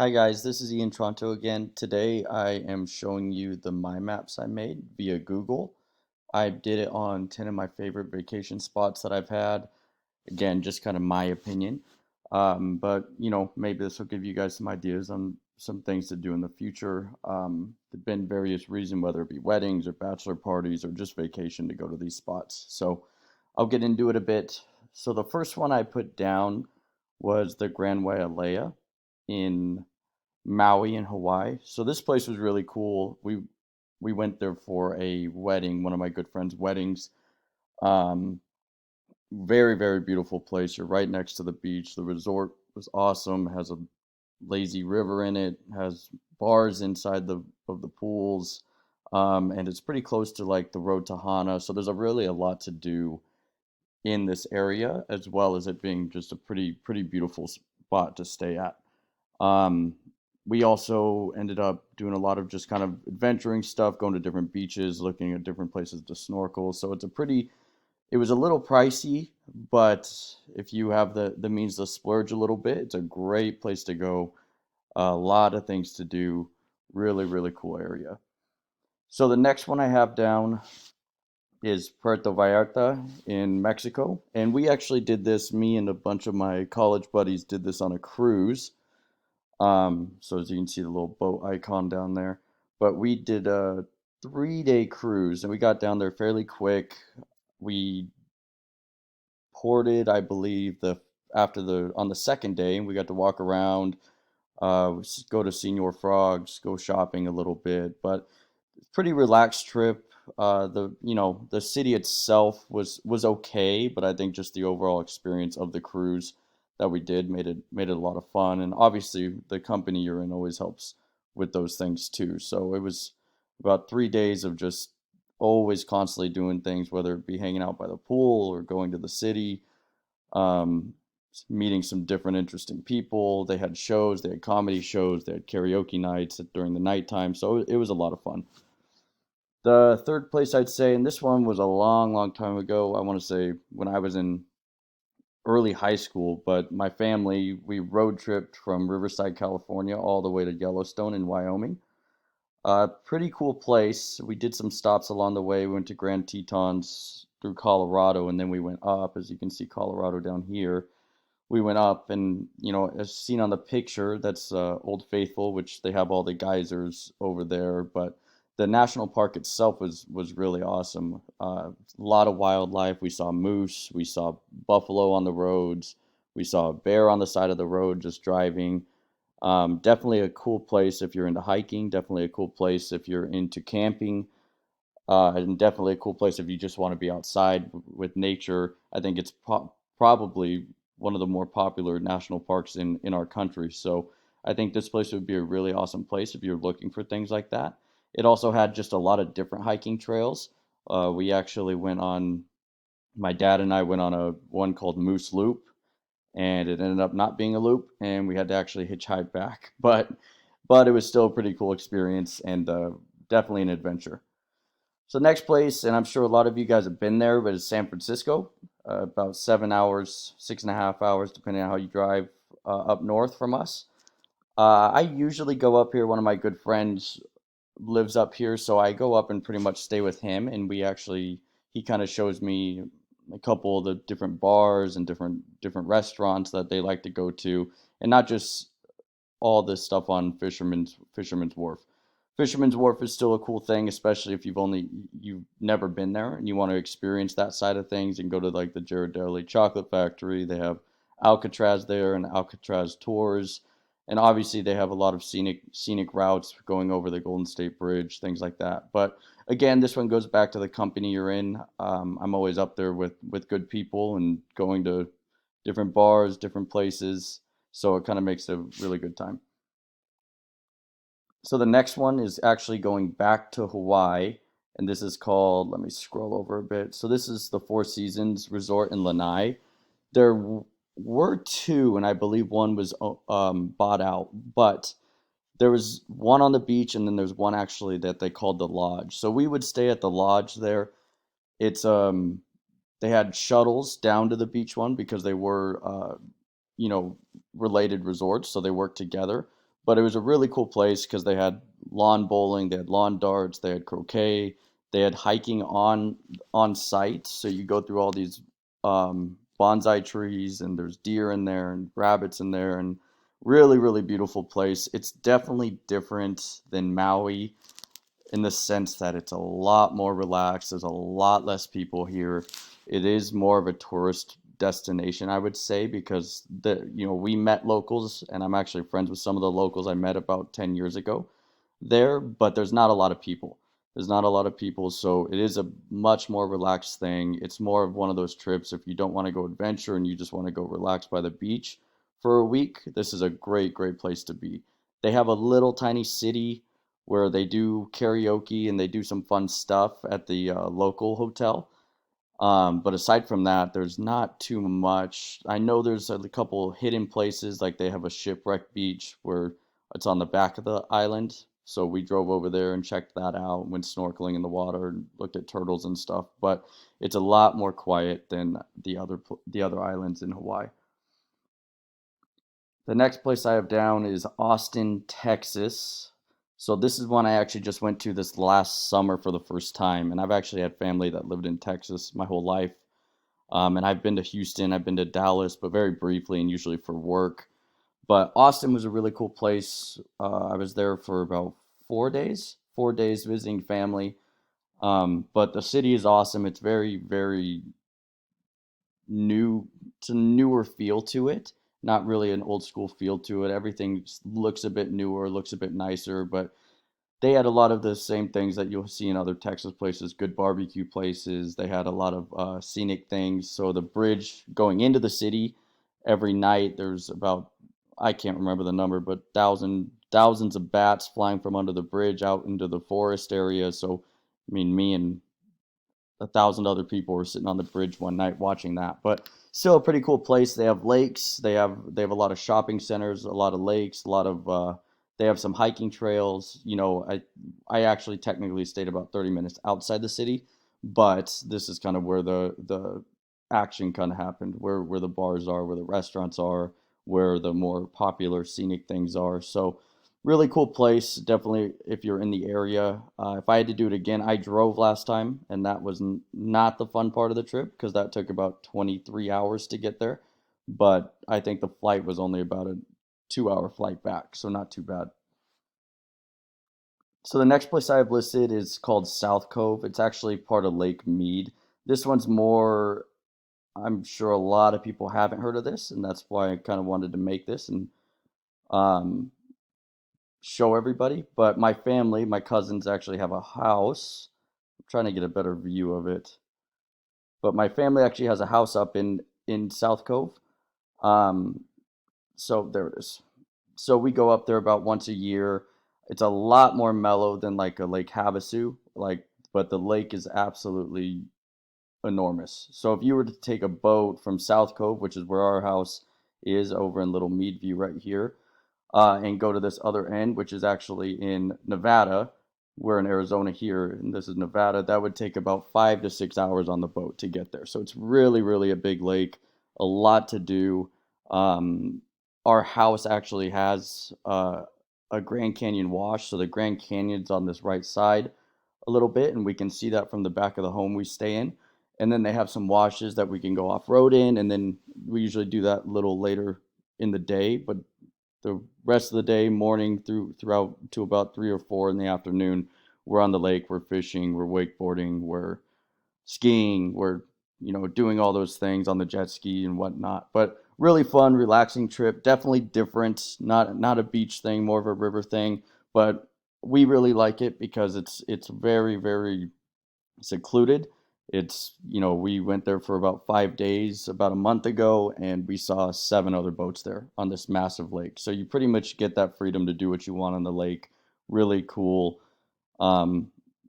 Hi guys, this is Ian Tronto again. Today I am showing you the My Maps I made via Google. I did it on 10 of my favorite vacation spots that I've had. Again, just kind of my opinion. But maybe this will give you guys some ideas on some things to do in the future. There've been various reasons, whether it be weddings or bachelor parties or just vacation to go to these spots. So I'll get into it a bit. So the first one I put down was the Grand Wailea in Maui in Hawaii. So this place was really cool. We went there for a wedding, one of my good friends' weddings. Um, very beautiful place. You're right next to the beach. The resort was awesome. Has a lazy river in it. Has bars inside the pools. And it's pretty close to like the road to Hana. So there's really a lot to do in this area, as well as it being just a pretty beautiful spot to stay at. Um, we also ended up doing a lot of just kind of adventuring stuff, going to different beaches, looking at different places to snorkel. So it was a little pricey, but if you have the means to splurge a little bit, it's a great place to go. A lot of things to do. Really cool area. So the next one I have down is Puerto Vallarta in Mexico. And we actually did this, me and a bunch of my college buddies did this on a cruise. So as you can see the little boat icon down there. But we did a 3-day cruise and we got down there fairly quick. We ported, I believe, the after the on the second day, we got to walk around, go to Senor Frogs, go shopping a little bit, but pretty relaxed trip. The city itself was okay, but I think just the overall experience of the cruise that we did made it a lot of fun. And obviously, the company you're in always helps with those things too. So it was about 3 days of just always constantly doing things, whether it be hanging out by the pool or going to the city, um, meeting some different interesting people. They had shows, they had comedy shows, they had karaoke nights during the nighttime. So it was a lot of fun. The third place I'd say, and this one was a long time ago. I want to say when I was in early high school, but my family, we road tripped from Riverside, California, all the way to Yellowstone in Wyoming. Pretty cool place. We did some stops along the way. We went to Grand Tetons through Colorado, and then we went up, as you can see, Colorado down here. We went up, and as seen on the picture, that's Old Faithful, which they have all the geysers over there. But the national park itself was really awesome. A lot of wildlife. We saw moose. We saw buffalo on the roads. We saw a bear on the side of the road just driving. Definitely a cool place if you're into hiking. Definitely a cool place if you're into camping. And definitely a cool place if you just want to be outside with nature. I think it's probably one of the more popular national parks in our country. So I think this place would be a really awesome place if you're looking for things like that. It also had just a lot of different hiking trails. We actually went on, my dad and I went on a one called Moose Loop, and it ended up not being a loop, and we had to actually hitchhike back. But it was still a pretty cool experience and definitely an adventure. So next place, and I'm sure a lot of you guys have been there, but it's San Francisco. About 7 hours, 6.5 hours, depending on how you drive up north from us. I usually go up here. One of my good friends lives up here, so I go up and pretty much stay with him, and he kind of shows me a couple of the different bars and different restaurants that they like to go to, and not just all this stuff on Fisherman's Wharf. Fisherman's Wharf is still a cool thing, especially if you've never been there and you want to experience that side of things and go to like the Ghirardelli Chocolate Factory. They have Alcatraz there and Alcatraz tours, and obviously they have a lot of scenic routes going over the Golden State Bridge, things like that. But again, this one goes back to the company you're in. I'm always up there with good people and going to different bars, different places, so it kind of makes it a really good time. So the next one is actually going back to Hawaii, and this is called, let me scroll over a bit. So this is the Four Seasons Resort in Lanai. There were two, and I believe one was bought out, but there was one on the beach, and then there's one actually that they called the lodge. So we would stay at the lodge there. It's they had shuttles down to the beach one because they were you know related resorts, so they worked together. But it was a really cool place because they had lawn bowling, they had lawn darts, they had croquet, they had hiking on site. So you go through all these bonsai trees, and there's deer in there and rabbits in there, and really, really beautiful place. It's definitely different than Maui in the sense that it's a lot more relaxed. There's a lot less people here. It is more of a tourist destination, I would say, because we met locals, and I'm actually friends with some of the locals I met about 10 years ago there, but there's not a lot of people. There's not a lot of people, so it is a much more relaxed thing. It's more of one of those trips if you don't want to go adventure and you just want to go relax by the beach for a week. This is a great, great place to be. They have a little tiny city where they do karaoke and they do some fun stuff at the local hotel. But aside from that, there's not too much. I know there's a couple hidden places, like they have a shipwreck beach where it's on the back of the island. So we drove over there and checked that out, went snorkeling in the water and looked at turtles and stuff. But it's a lot more quiet than the other islands in Hawaii. The next place I have down is Austin, Texas. So this is one I actually just went to this last summer for the first time, and I've actually had family that lived in Texas my whole life. And I've been to Houston, I've been to Dallas, but very briefly and usually for work. But Austin was a really cool place. I was there for about 4 days, 4 days visiting family. But the city is awesome. It's very, very new. It's a newer feel to it, not really an old school feel to it. Everything looks a bit newer, looks a bit nicer, but they had a lot of the same things that you'll see in other Texas places, good barbecue places. They had a lot of scenic things. So the bridge going into the city every night, there's about, I can't remember the number, but thousands of bats flying from under the bridge out into the forest area. So, I mean, me and 1,000 other people were sitting on the bridge one night watching that. But still a pretty cool place. They have lakes. They have a lot of shopping centers, a lot of lakes, a lot of they have some hiking trails. I actually technically stayed about 30 minutes outside the city, but this is kind of where the action kind of happened, where the bars are, where the restaurants are, where the more popular scenic things are. So really cool place. Definitely, if you're in the area. If I had to do it again, I drove last time, and that was not the fun part of the trip because that took about 23 hours to get there. But I think the flight was only about a 2 hour flight back, so not too bad. So the next place I have listed is called South Cove. It's actually part of Lake Mead. This one's more, I'm sure a lot of people haven't heard of this, and that's why I kind of wanted to make this and um, show everybody. But my family, my cousins actually have a house. I'm trying to get a better view of it. But my family actually has a house up in South Cove. Um, so there it is. So we go up there about once a year. It's a lot more mellow than like a Lake Havasu, but the lake is absolutely enormous. So if you were to take a boat from South Cove, which is where our house is over in Little Meadview right here, and go to this other end, which is actually in Nevada. We're in Arizona here, and this is Nevada. That would take about 5 to 6 hours on the boat to get there. So it's really, really a big lake, a lot to do. Um, our house actually has a Grand Canyon wash, so the Grand Canyon's on this right side a little bit, and we can see that from the back of the home we stay in. And then they have some washes that we can go off road in, and then we usually do that a little later in the day. But the rest of the day, morning throughout to about 3 or 4 in the afternoon, we're on the lake, we're fishing, we're wakeboarding, we're skiing, we're doing all those things on the jet ski and whatnot. But really fun, relaxing trip. Definitely different. Not a beach thing, more of a river thing. But we really like it because it's very, very secluded. We went there for about 5 days about a month ago, and we saw 7 other boats there on this massive lake. So you pretty much get that freedom to do what you want on the lake. Really cool, um,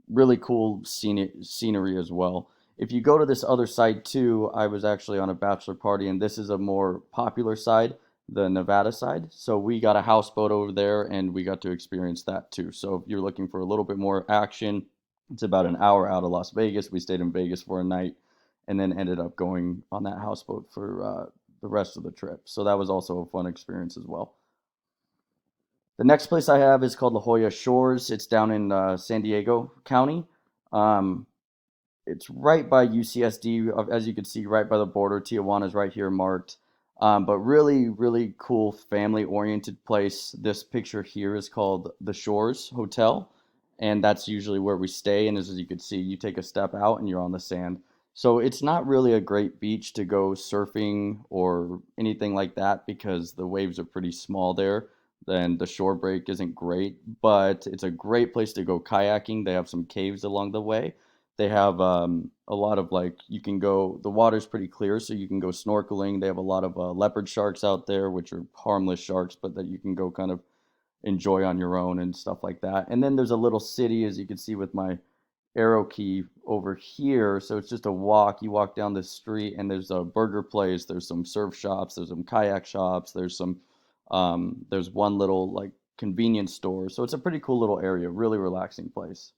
really cool scenery as well. If you go to this other side too, I was actually on a bachelor party, and this is a more popular side, the Nevada side. So we got a houseboat over there, and we got to experience that too. So if you're looking for a little bit more action, it's about an hour out of Las Vegas. We stayed in Vegas for a night and then ended up going on that houseboat for the rest of the trip. So that was also a fun experience as well. The next place I have is called La Jolla Shores. It's down in San Diego County. Um, it's right by UCSD, as you can see, right by the border. Tijuana is right here marked. But really, really cool family-oriented place. This picture here is called the Shores Hotel, and that's usually where we stay. And as you can see, you take a step out and you're on the sand. So it's not really a great beach to go surfing or anything like that because the waves are pretty small there. Then the shore break isn't great, but it's a great place to go kayaking. They have some caves along the way. They have a lot of like you can go. The water's pretty clear, so you can go snorkeling. They have a lot of leopard sharks out there, which are harmless sharks, but that you can go kind of enjoy on your own and stuff like that. And then there's a little city, as you can see with my arrow key over here. So it's just a walk. You walk down the street, and there's a burger place. There's some surf shops. There's some kayak shops. There's one little like convenience store. So it's a pretty cool little area. Really relaxing place.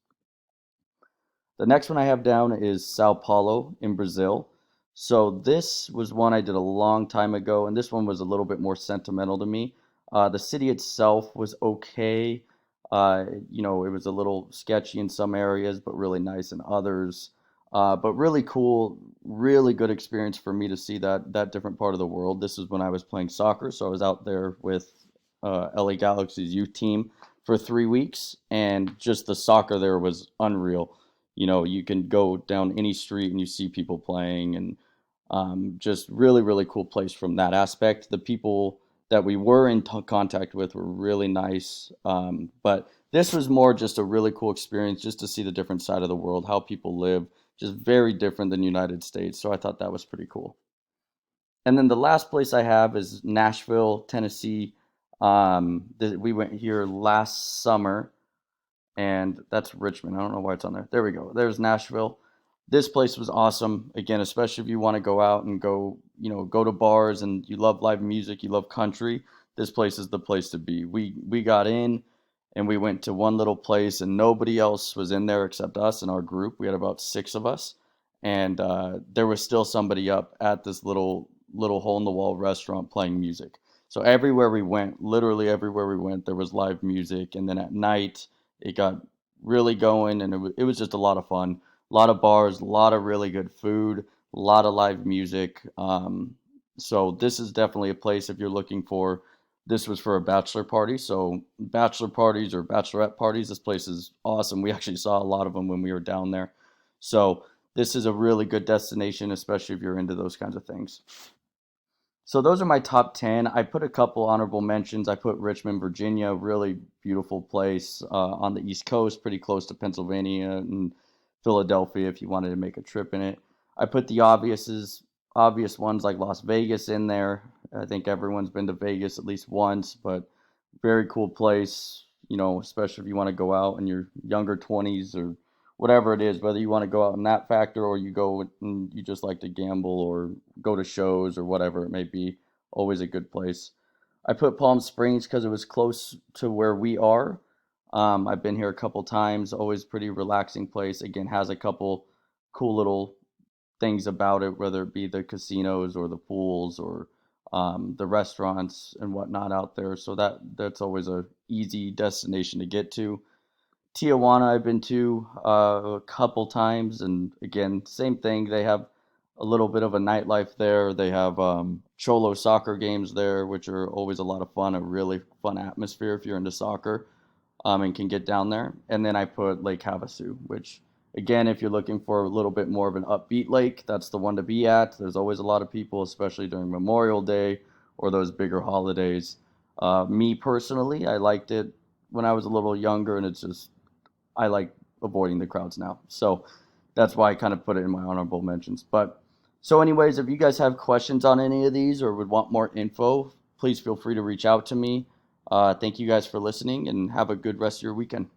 The next one I have down is Sao Paulo in Brazil. So this was one I did a long time ago, and this one was a little bit more sentimental to me. The city itself was okay. It was a little sketchy in some areas, but really nice in others. But really cool, really good experience for me to see that different part of the world. This is when I was playing soccer, so I was out there with LA Galaxy's youth team for 3 weeks, and just the soccer there was unreal. You can go down any street and you see people playing, and just really, really cool place from that aspect. The people that we were in contact with were really nice, but this was more just a really cool experience just to see the different side of the world, how people live, just very different than United States. So I thought that was pretty cool. And then the last place I have is Nashville, Tennessee. We went here last summer, and that's Richmond. I don't know why it's on there. There we go. There's Nashville. This place was awesome. Again, especially if you want to go out and go to bars and you love live music, you love country, this place is the place to be. We got in and we went to one little place and nobody else was in there except us and our group. We had about six of us, and there was still somebody up at this little hole in the wall restaurant playing music. So everywhere we went, literally everywhere we went, there was live music. And then at night, it got really going, and it was just a lot of fun. A lot of bars, a lot of really good food, a lot of live music. So this is definitely a place if you're looking for. This was for a bachelor party, so bachelor parties or bachelorette parties. This place is awesome. We actually saw a lot of them when we were down there. So this is a really good destination, especially if you're into those kinds of things. So those are my top 10. I put a couple honorable mentions. I put Richmond, Virginia, really beautiful place on the East Coast, pretty close to Pennsylvania and Philadelphia if you wanted to make a trip in it. I put the obvious ones like Las Vegas in there. I think everyone's been to Vegas at least once, but very cool place, especially if you want to go out in your younger 20s or whatever it is, whether you want to go out in that factor or you go and you just like to gamble or go to shows or whatever it may be. Always a good place. I put Palm Springs because it was close to where we are. I've been here a couple times. Always pretty relaxing place. Again, has a couple cool little things about it, whether it be the casinos or the pools or the restaurants and whatnot out there. So that's always a easy destination to get to. Tijuana, I've been to a couple times, and again, same thing. They have a little bit of a nightlife there. They have Cholo soccer games there, which are always a lot of fun, a really fun atmosphere if you're into soccer and can get down there. And then I put Lake Havasu, which, again, if you're looking for a little bit more of an upbeat lake, that's the one to be at. There's always a lot of people, especially during Memorial Day or those bigger holidays. Me personally, I liked it when I was a little younger, and I like avoiding the crowds now. So that's why I kind of put it in my honorable mentions. But so, anyways, if you guys have questions on any of these or would want more info, please feel free to reach out to me. Thank you guys for listening and have a good rest of your weekend.